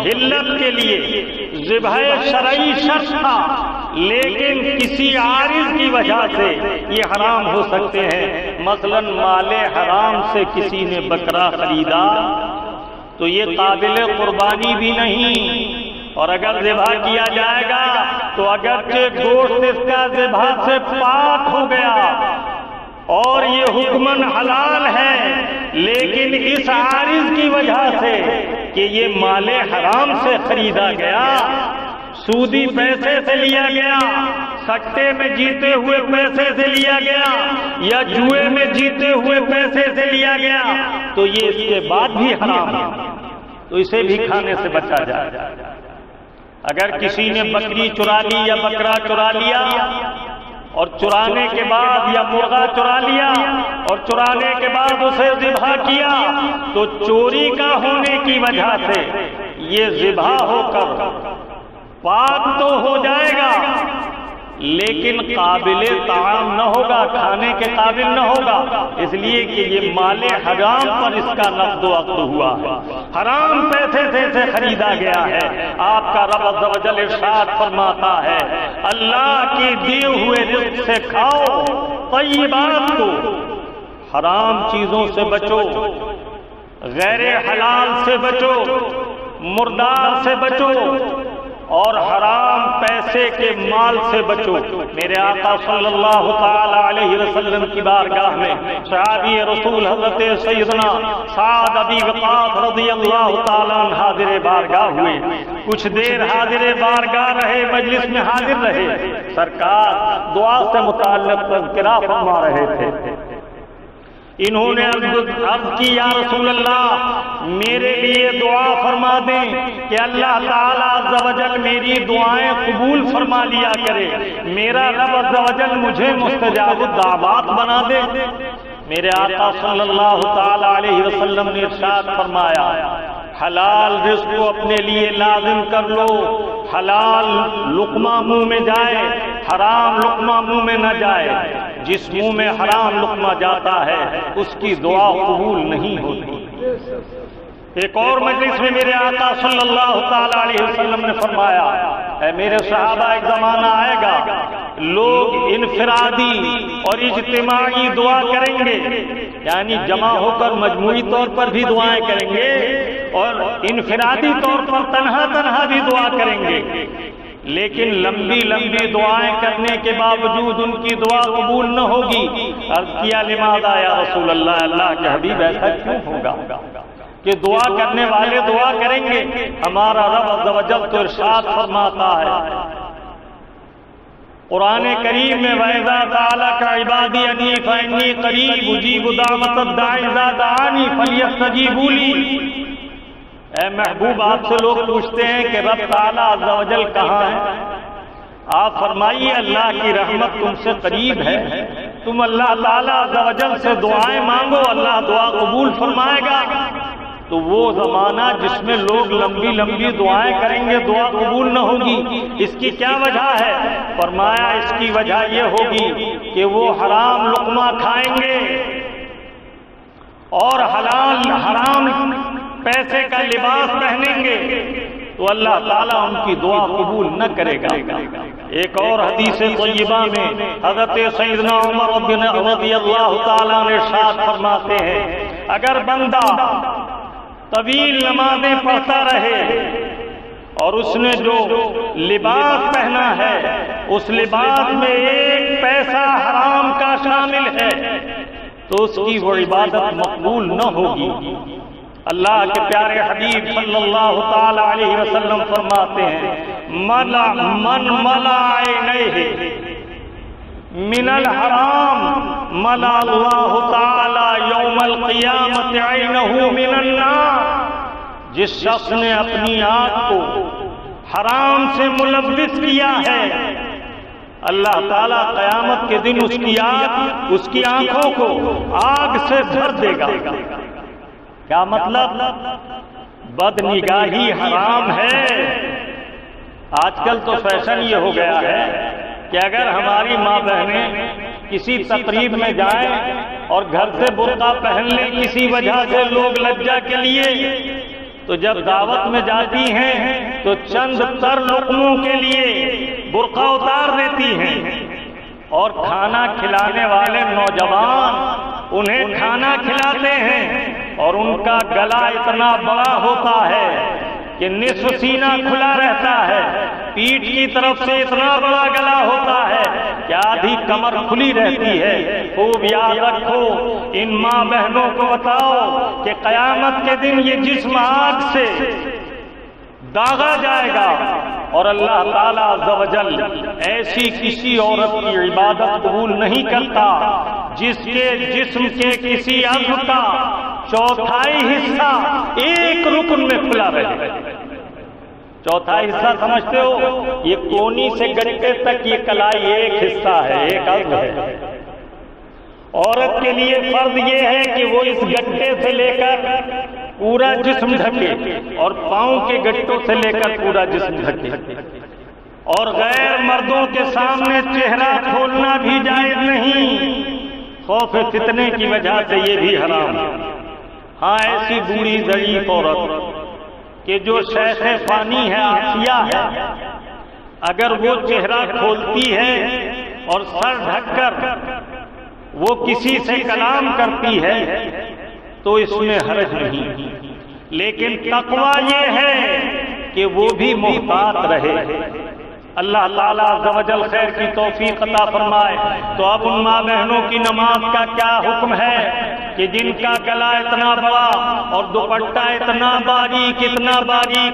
حلت کے لیے ذبح شرعی شرط تھا، لیکن کسی عارض کی وجہ سے یہ حرام ہو سکتے ہیں۔ مثلاً مال حرام سے کسی نے بکرا خریدا تو یہ قابل قربانی بھی نہیں، اور اگر ذبح کیا جائے گا تو اگرچہ گوشت اس کا ذبح سے پاک ہو گیا اور یہ حکماً حلال ہے، لیکن اس عارض کی وجہ سے کہ یہ مال حرام سے خریدا گیا، سودی پیسے سے لیا گیا، سکتے میں جیتے ہوئے پیسے سے لیا گیا، یا جوئے میں جیتے ہوئے پیسے سے لیا گیا، تو یہ اس کے بعد بھی حرام ہے، تو اسے بھی کھانے سے بچا جائے۔ اگر کسی نے بکری چرا لی یا بکرا چرا لیا اور چرانے کے بعد یا مرغا چرا لیا اور چرانے کے بعد اسے ذبح کیا تو چوری کا ہونے کی وجہ سے یہ ذبح ہو کر پاک تو ہو جائے گا لیکن قابل طعام نہ ہوگا، کھانے کے قابل نہ ہوگا، اس لیے کہ یہ مال حرام پر اس کا نقد و عقد ہوا ہے، حرام پیسے سے اسے خریدا گیا ہے۔ آپ کا رب عز و جل ارشاد فرماتا ہے اللہ کے دیے ہوئے رزق سے کھاؤ، طیبات کو، حرام چیزوں سے بچو، غیر حلال سے بچو، مردار سے بچو اور حرام پیسے کے مال سے بچو۔ میرے آقا صلی اللہ تعالی علیہ وسلم کی بارگاہ میں صحابی رسول حضرت سیدنا سعد ابی وقاص رضی اللہ تعالی عنہ حاضر بارگاہ ہوئے، کچھ دیر حاضر بارگاہ رہے، مجلس میں حاضر رہے، سرکار دعا سے متعلق تذکرہ فرما رہے تھے۔ انہوں نے عرض کی یا رسول اللہ میرے لیے دعا فرما دیں کہ اللہ تعالیٰ عز و جل میری دعائیں قبول فرما لیا کرے، میرا رب عز و جل مجھے مستجاب الدعوات بنا دے۔ میرے آقا صلی اللہ تعالی علیہ وسلم نے ارشاد فرمایا حلال رزق کو اپنے لیے لازم کر لو، حلال لقمہ منہ میں جائے، حرام لقمہ منہ میں نہ جائے، جس منہ میں حرام لقمہ جاتا ہے اس کی دعا قبول نہیں ہوتی۔ ایک اور مجلس میں میرے آقا صلی اللہ تعالی علیہ وسلم نے فرمایا اے میرے صحابہ ایک زمانہ آئے گا لوگ انفرادی اور اجتماعی دعا کریں گے، یعنی جمع ہو کر مجموعی طور پر بھی دعائیں کریں گے اور انفرادی طور پر تنہا تنہا بھی دعا کریں گے، لیکن لمبی لمبی دعائیں کرنے کے باوجود ان کی دعا قبول نہ ہوگی۔ عرض کیا لماذا یا رسول اللہ، اللہ کے حبیب ایسا کیوں ہوگا کہ دعا کرنے والے دعا کریں گے؟ ہمارا رب عز و جل تو ارشاد فرماتا ہے قرآن کریم میں وَإِذَا سَأَلَكَ عِبَادِي أَنِّي فَإِنِّي قَرِيبٌ أُجِيبُ دَعْوَةَ الدَّاعِ إِذَا دَعَانِ فَلْيَسْتَجِيبُوا لِي۔ اے محبوب آپ سے لوگ پوچھتے ہیں کہ رب تعالیٰ عز و جل کہاں ہے؟ آپ فرمائیے اللہ کی رحمت تم سے قریب ہے، تم اللہ تعالیٰ عز و جل سے دعائیں مانگو، اللہ دعا قبول فرمائے گا۔ تو وہ زمانہ جس میں لوگ لمبی لمبی دعائیں کریں گے دعا قبول نہ ہوگی، اس کی کیا وجہ ہے؟ فرمایا اس کی وجہ یہ ہوگی کہ وہ حرام لقمہ کھائیں گے اور حرام پیسے کا لباس پہنیں گے، تو اللہ تعالیٰ ان کی دعا قبول نہ کرے گا۔ ایک اور حدیث طیبہ میں حضرت سیدنا عمر رضی اللہ تعالیٰ نے ارشاد فرماتے ہیں اگر بندہ طویل نمازیں پڑھتا رہے اور اس نے جو لباس پہنا ہے اس لباس میں ایک پیسہ حرام کا شامل ہے تو اس کی وہ عبادت مقبول نہ ہوگی۔ اللہ کے پیارے حبیب صلی اللہ تعالی علیہ وسلم فرماتے ہیں من ملا عینیہ من الحرام ملا اللہ تعالی یوم القیامت عینہ من النار۔ جس شخص نے اپنی آنکھ کو حرام سے ملوث کیا ہے اللہ تعالیٰ قیامت کے دن اس کی آنکھوں کو آگ سے بھر دے گا۔ کیا مطلب؟ بد نگاہی حرام ہے۔ آج کل تو فیشن یہ ہو گیا ہے کہ اگر ہماری ماں بہنیں کسی تقریب میں جائیں اور گھر سے برقع پہن لیں کسی وجہ سے لوگ لجا کے لیے، تو جب دعوت میں جاتی ہیں تو چند تر لقموں کے لیے برقع اتار دیتی ہیں اور کھانا کھلانے والے نوجوان انہیں کھانا کھلاتے ہیں اور ان کا گلا اتنا بڑا ہوتا ہے کہ نصف سینہ کھلا رہتا ہے، پیٹھ کی طرف سے اتنا بڑا گلا ہوتا ہے کہ آدھی کمر کھلی رہتی ہے۔ خوب یاد رکھو، ان ماں بہنوں کو بتاؤ کہ قیامت کے دن یہ جسم آگ سے داغا جائے گا اور اللہ تعالیٰ عز و جل ایسی کسی عورت کی عبادت قبول نہیں کرتا جس کے جسم کے کسی عضو کا چوتھائی حصہ ایک رکن میں کھلا رہے۔ چوتھا حصہ سمجھتے ہو؟ یہ کونی سے گٹے تک یہ کلائی ایک حصہ ہے، ایک عضو ہے۔ عورت کے لیے فرض یہ ہے کہ وہ اس گٹے سے لے کر پورا جسم ڈھکے اور پاؤں کے گٹوں سے لے کر پورا جسم ڈھکے، اور غیر مردوں کے سامنے چہرہ کھولنا بھی جائز نہیں، خوف فتنے کی وجہ سے یہ بھی حرام ہے۔ ہاں ایسی بوڑھی ضعیف عورت کہ جو شیخ فانی ہے، عافیہ ہے، اگر وہ چہرہ کھولتی ہے اور سر ڈھک کر وہ کسی سے کلام کرتی ہے تو اس میں حرج نہیں، لیکن تقویٰ یہ ہے کہ وہ بھی محتاط رہے۔ اللہ تعالیٰ عز و جل خیر کی توفیق عطا فرمائے۔ تو اب ان ماں بہنوں کی نماز کا کیا حکم ہے کہ جن کا گلا اتنا بڑا اور دوپٹہ اتنا باریک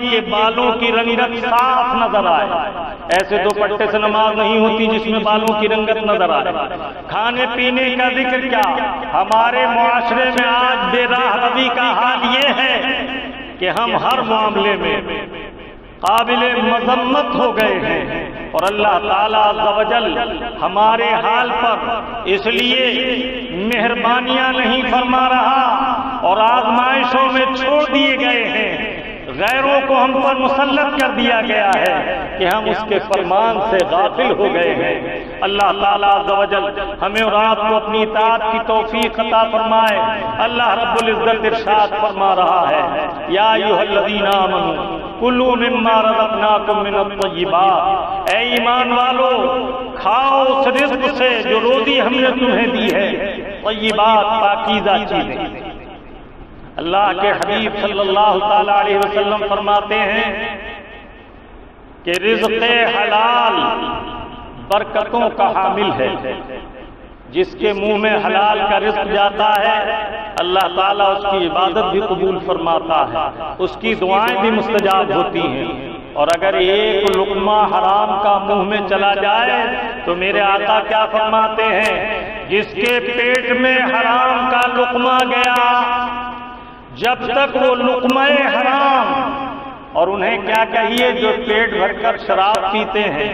کہ بالوں کی رنگت صاف نظر آئے، ایسے دوپٹے سے نماز نہیں ہوتی جس میں بالوں کی رنگت نظر آئے۔ کھانے پینے کا ذکر کیا، ہمارے معاشرے میں آج بے راہ روی کا حال یہ ہے کہ ہم ہر معاملے میں قابل مذمت ہو گئے ہیں، اور اللہ تعالیٰ عز و جل ہمارے حال پر اس لیے مہربانیاں نہیں فرما رہا اور آزمائشوں میں چھوڑ دیے گئے ہیں، غیروں کو ہم پر مسلط کر دیا گیا ہے کہ ہم اس کے فرمان سے غافل ہو گئے ہیں۔ اللہ تعالیٰ عز و جل ہمیں اور آپ کو اپنی اطاعت کی توفیق عطا فرمائے۔ اللہ رب العزت ارشاد فرما رہا ہے، یا ایھا الذین آمنوا کلوا مما رزقناکم من الطیبات، اے ایمان والو کھاؤ اس رزق سے جو روزی ہم نے تمہیں دی ہے، طیبات پاکیزہ چیزیں۔ اللہ کے حبیب صلی اللہ تعالی علیہ وسلم فرماتے ہیں کہ رزق حلال برکتوں کا حامل ہے، جس کے منہ میں حلال کا رزق جاتا ہے اللہ تعالیٰ اس کی عبادت بھی قبول فرماتا ہے، اس کی دعائیں بھی مستجاب ہوتی ہیں، اور اگر ایک لقمہ حرام کا منہ میں چلا جائے تو میرے آقا کیا فرماتے ہیں، جس کے پیٹ میں حرام کا لقمہ گیا جب تک وہ لقمہ حرام، اور انہیں کیا کہیے جو پیٹ بھر کر شراب پیتے ہیں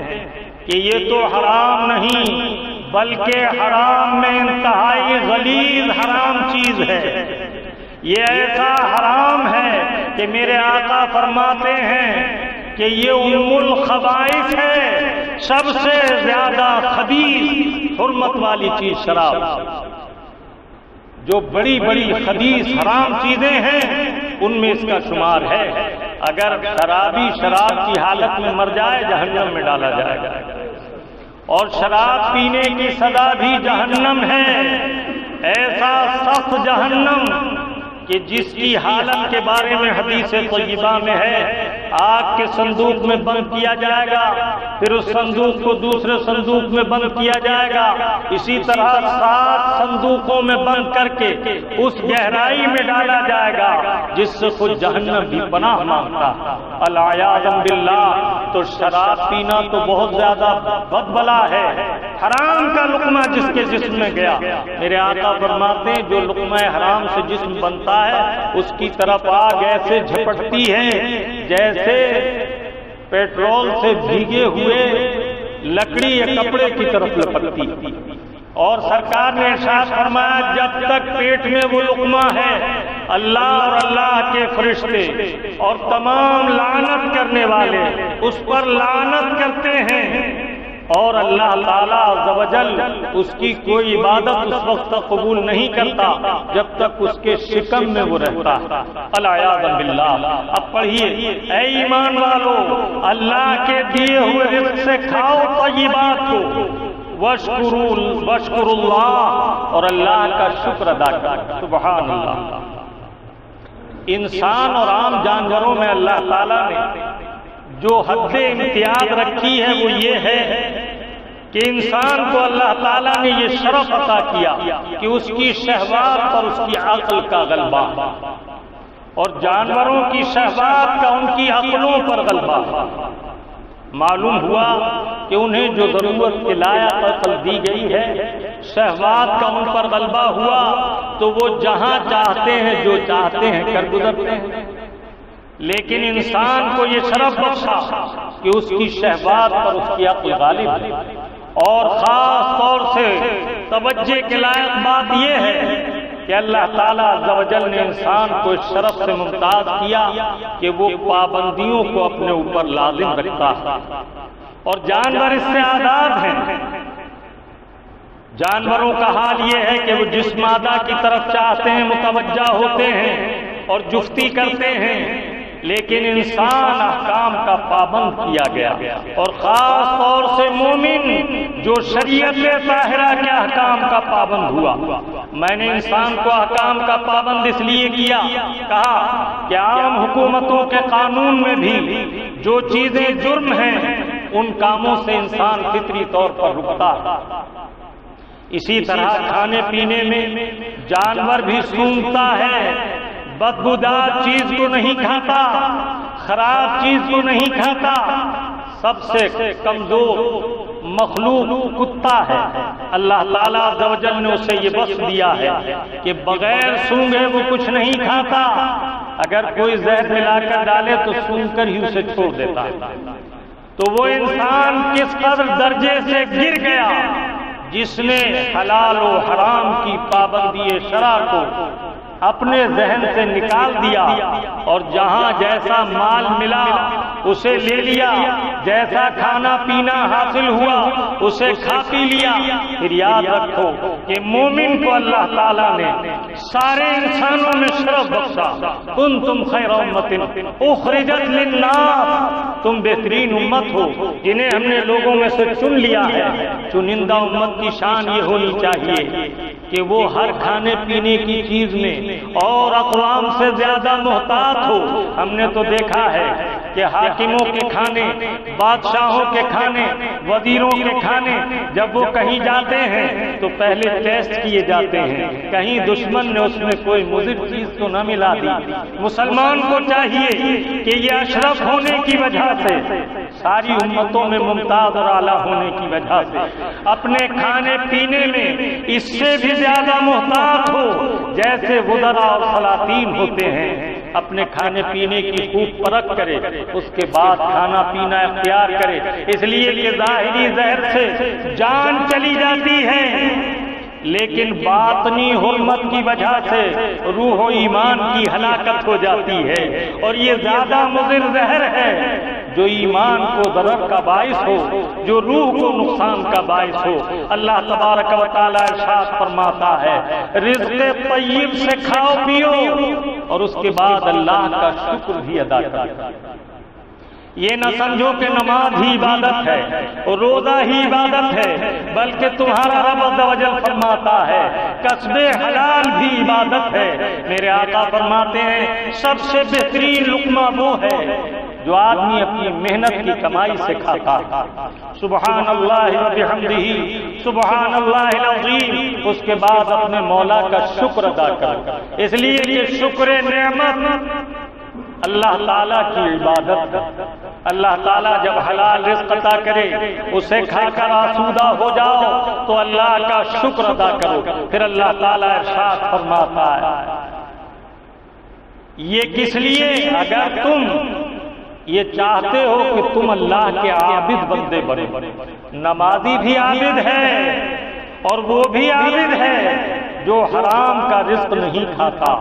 کہ یہ تو حرام نہیں بلکہ حرام میں انتہائی غلیظ حرام چیز ہے، یہ ایسا حرام ہے کہ میرے آقا فرماتے ہیں کہ یہ ام الخبائث ہے، سب سے زیادہ خبیث حرمت والی چیز شراب، جو بڑی بڑی خبیث حرام چیزیں ہیں ان میں اس کا شمار ہے۔ اگر شرابی شراب کی حالت میں مر جائے جہنم میں ڈالا جائے گا، اور شراب پینے کی سزا بھی جہنم ہے، ایسا سخت جہنم کہ جس کی حالت کے بارے میں حدیث طیبہ میں ہے، آگ کے صندوق میں بند کیا جائے گا، پھر اس صندوق کو دوسرے صندوق میں بند کیا جائے گا، اسی طرح 7 صندوقوں میں بند کر کے اس گہرائی میں ڈالا جائے گا جس سے خود جہنم بھی پناہ مانگتا۔ العیاذ باللہ، تو شراب پینا تو بہت زیادہ بدبلا ہے، حرام کا لقمہ جس کے جسم میں گیا، میرے آقا فرماتے ہیں جو لقمہ حرام سے جسم بنتا ہے اس کی طرف آگ ایسے جھپٹتی ہے جیسے پیٹرول سے بھیگے ہوئے لکڑی یا کپڑے کی طرف لپکتی، اور سرکار نے ارشاد فرمایا جب تک پیٹ میں وہ لقمہ ہے اللہ اور اللہ کے فرشتے اور تمام لعنت کرنے والے اس پر لعنت کرتے ہیں، اور اللہ تعالیٰ عز و جل اس کی کوئی عبادت اس وقت تک قبول نہیں کرتا جب تک اس کے شکم میں وہ رہتا ہے۔ العیاذ باللہ۔ اب پڑھیے، اے ایمان والو اللہ کے دیے ہوئے رزق سے کھاؤ طیبات کو، واشکروا اللہ، اور اللہ کا شکر ادا کرو۔ سبحان اللہ۔ انسان اور عام جانوروں میں اللہ تعالیٰ نے جو حد امتیاز رکھی ہے وہ یہ ہے کہ انسان کو اللہ تعالیٰ نے یہ شرف عطا کیا کہ اس کی شہوات پر اس کی عقل کا غلبہ، اور جانوروں کی شہوات کا ان کی عقلوں پر غلبہ۔ معلوم ہوا کہ انہیں جو ضرورت کے لائق عقل دی گئی ہے، شہوات کا ان پر غلبہ ہوا تو وہ جہاں چاہتے ہیں جو چاہتے ہیں کر گزرتے ہیں، لیکن انسان کو یہ شرف بخشا کہ اس کی شہوات پر اس کی عقل غالب ہے۔ اور خاص طور سے توجہ کے لائق بات یہ ہے کہ اللہ تعالیٰ عز و جل نے انسان کو اس شرف سے ممتاز کیا کہ وہ پابندیوں کو اپنے اوپر لازم رکھتا ہے، اور جانور اس سے آزاد ہیں۔ جانوروں کا حال یہ ہے کہ وہ جس مادہ کی طرف چاہتے ہیں متوجہ ہوتے ہیں اور جفتی کرتے ہیں، لیکن انسان احکام کا پابند کیا گیا، اور خاص طور سے مومن جو شریعت طاہرہ کے احکام کا پابند ہوا۔ میں نے انسان کو احکام کا پابند اس لیے کیا، کہا کہ عام حکومتوں کے قانون میں بھی جو چیزیں جرم ہیں ان کاموں سے انسان فطری طور پر رکتا ہے۔ اسی طرح کھانے پینے میں جانور بھی سونگھتا ہے، بدبودار چیز کو نہیں کھاتا، خراب چیز کو نہیں کھاتا۔ سب سے کمزور مخلوق کتا ہے، اللہ تعالیٰ عز و جل نے اسے یہ وصف دیا ہے کہ بغیر سونگھے وہ کچھ نہیں کھاتا، اگر کوئی زہر ملا کر ڈالے تو سونگھ کر ہی اسے چھوڑ دیتا ہے۔ تو وہ انسان کس قدر درجے سے گر گیا جس نے حلال و حرام کی پابندی شرع کو اپنے ذہن سے نکال دیا، اور جہاں جیسا مال ملا اسے لے لیا، جیسا کھانا پینا حاصل ہوا اسے کھا پی لیا۔ پھر یاد رکھو کہ مومن کو اللہ تعالیٰ نے سارے انسانوں میں شرف بخشا، کنتم خیر امت اخرجت للناس، تم بہترین امت ہو جنہیں ہم نے لوگوں میں سے چن لیا ہے۔ چنندہ امت کی شان یہ ہونی چاہیے کہ وہ ہر کھانے پینے کی چیز میں اور اقوام سے زیادہ محتاط ہو۔ ہم نے تو دیکھا ہے کہ حاکموں کے کھانے، بادشاہوں کے کھانے، وزیروں کے کھانے جب وہ کہیں جاتے ہیں تو پہلے ٹیسٹ کیے جاتے ہیں، کہیں دشمن نے اس میں کوئی مضر چیز تو نہ ملا دی۔ مسلمان کو چاہیے کہ یہ اشرف ہونے کی وجہ سے، ساری امتوں میں ممتاز اور اعلیٰ ہونے کی وجہ سے اپنے کھانے پینے میں اس سے بھی زیادہ محتاط ہو جیسے وزراء اور سلاطین ہوتے ہیں۔ اپنے کھانے پینے کی خوب پرکھ کرے، اس کے بعد کھانا پینا اختیار کرے، اس لیے کہ ظاہری زہر سے جان چلی جاتی ہے، لیکن باطنی حرمت کی وجہ سے روح و ایمان کی ہلاکت ہو جاتی ہے، اور یہ زیادہ مضر زہر ہے جو ایمان کو ضرر کا باعث ہو، جو روح کو نقصان کا باعث ہو۔ اللہ تبارک و تعالی ارشاد فرماتا ہے رزق طیب سے کھاؤ پیو اور اس کے بعد اللہ کا شکر بھی ادا کرو۔ یہ نہ سمجھو کہ نماز ہی عبادت ہے اور روزہ ہی عبادت ہے، بلکہ تمہارا رب عز و جل فرماتا ہے کسب حلال بھی عبادت ہے۔ میرے آقا فرماتے ہیں سب سے بہترین لقمہ وہ ہے جو آدمی اپنی محنت کی کمائی سے کھاتا ہے۔ سبحان اللہ و بحمدہ سبحان اللہ العظیم، اس کے بعد اپنے مولا کا شکر ادا کرو، اس لیے کہ شکر نعمت اللہ تعالیٰ کی عبادت۔ اللہ تعالیٰ جب حلال رزق عطا کرے اسے کھا کر آسودہ ہو جاؤ تو اللہ کا شکر ادا کرو۔ پھر اللہ تعالیٰ ارشاد فرماتا ہے یہ کس لیے؟ اگر تم یہ چاہتے ہو کہ تم اللہ کے عابد بندے بنے۔ نمازی بھی عابد ہے اور وہ بھی عابد ہے جو حرام کا رزق نہیں کھاتا،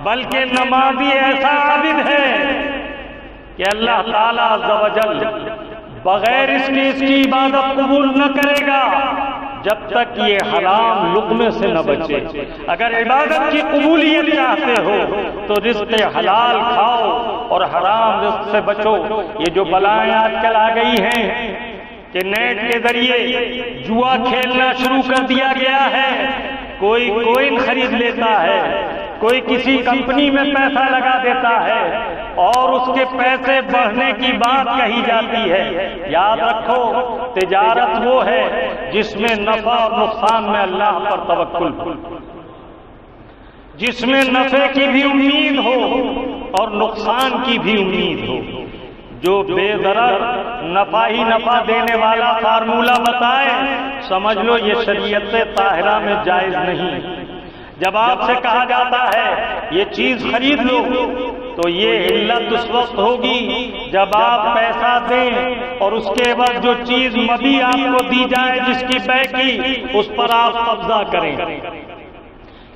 بلکہ نمازی ایسا عابد ہے کہ اللہ تعالیٰ عز و جل بغیر اس کی عبادت قبول نہ کرے گا جب تک یہ حرام لقمے سے نہ بچے۔ اگر عبادت کی قبولیت چاہتے ہو تو رزق حلال کھاؤ اور حرام رزق سے بچو۔ یہ جو بلائیں آج کل آ گئی ہیں کہ نیٹ کے ذریعے جوا کھیلنا شروع کر دیا گیا ہے، کوئی کوئن خرید لیتا ہے، کوئی کسی کمپنی میں پیسہ لگا دیتا ہے اور اس کے پیسے بڑھنے کی بات کہی جاتی ہے۔ یاد رکھو تجارت وہ ہے جس میں نفع اور نقصان میں اللہ پر توکل ہو، جس میں نفع کی بھی امید ہو اور نقصان کی بھی امید ہو۔ جو بے ضرر نفع ہی نفع دینے والا فارمولہ بتائے سمجھ لو یہ شریعت طاہرہ میں جائز نہیں۔ جب آپ سے کہا جاتا ہے یہ چیز خرید لو تو یہ علت اس وقت ہوگی جب آپ پیسہ دیں اور اس کے بعد جو چیز مبی آپ کو دی جائے جس کی بے کی اس پر آپ قبضہ کریں۔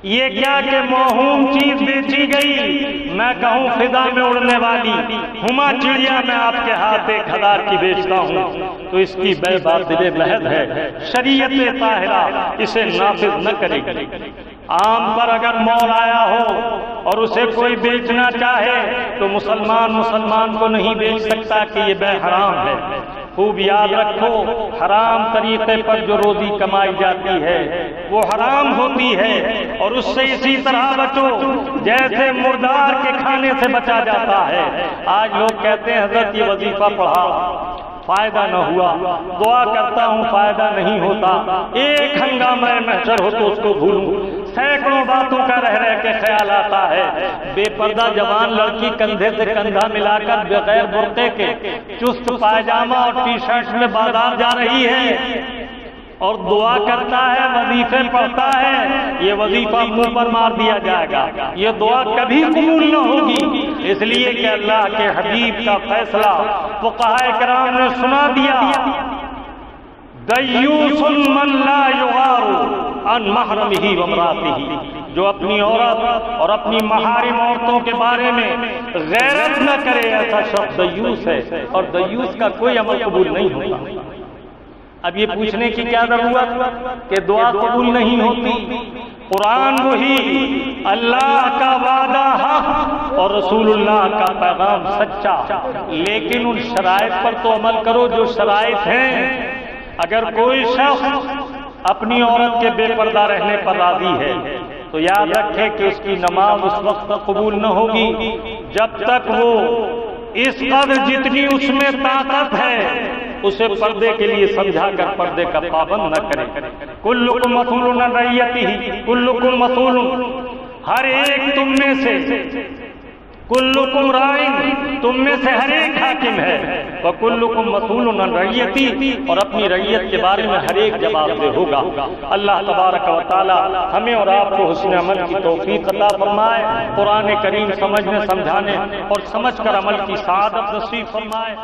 یہ کیا کہ موہوم چیز بیچی گئی، میں کہوں فضا میں اڑنے والی ہما چڑیا میں آپ کے ہاتھ 1000 کی بیچتا ہوں، تو اس کی بے باطل محض ہے، شریعت طاہرہ اسے نافذ نہ کرے گی۔ عام پر اگر مول آیا ہو اور اسے کوئی بیچنا چاہے تو مسلمان کو نہیں بیچ سکتا کہ یہ بے حرام ہے۔ خوب یاد رکھو، حرام طریقے پر جو روزی کمائی جاتی ہے وہ حرام ہوتی ہے، اور اس سے اسی طرح بچو جیسے مردار کے کھانے سے بچا جاتا ہے۔ آج لوگ کہتے ہیں حضرت یہ وظیفہ پڑھا فائدہ نہ ہوا، دعا کرتا ہوں فائدہ نہیں ہوتا، ایک ہنگامہ محشر ہو تو اس کو بھولوں، سینکڑوں باتوں کا رہ کے خیال آتا ہے۔ بے پردہ جوان لڑکی کندھے سے کندھا ملا کر بغیر برقعے کے چست پائجامہ اور ٹی شرٹ میں بازار جا رہی ہے اور دعا کرتا ہے، وظیفے پڑھتا ہے، یہ وظیفہ منہ پر مار دیا جائے گا، یہ دعا کبھی قبول نہ ہوگی، اس لیے کہ اللہ کے حبیب کا فیصلہ فقہائے کرام نے سنا دیا، دیوس من لا یغار عن محرمہ وامرأتہ، جو اپنی عورت اور اپنی محارم عورتوں کے بارے میں غیرت نہ کرے ایسا شخص دیوس ہے، اور دیوس کا کوئی عمل قبول نہیں ہوتا۔ اب یہ پوچھنے کی کیا ضرورت کہ دعا قبول نہیں ہوتی؟ قرآن وہی، اللہ کا وعدہ حق اور رسول اللہ کا پیغام سچا، لیکن ان شرائط پر تو عمل کرو جو شرائط ہیں۔ اگر کوئی شخص اپنی عورت کے بے پردہ رہنے پر راضی ہے تو یاد رکھے کہ اس کی نماز اس وقت تک قبول نہ ہوگی جب تک وہ اس قدر جتنی اس میں طاقت ہے اسے پردے کے لیے سمجھا کر پردے کا پابند نہ کرے۔ کلکم مسئول عن رعیتہ، کلکم مسئول، ہر ایک تم میں سے، کلکم راعٍ، تم میں سے ہر ایک حاکم ہے، وکلکم مسئول عن رعیتہ، اور اپنی رعیت کے بارے میں ہر ایک جواب دہ ہوگا۔ اللہ تبارک و تعالی ہمیں اور آپ کو حسن عمل کی توفیق عطا فرمائے، قرآن کریم سمجھنے سمجھانے اور سمجھ کر عمل کی سعادت نصیب فرمائے۔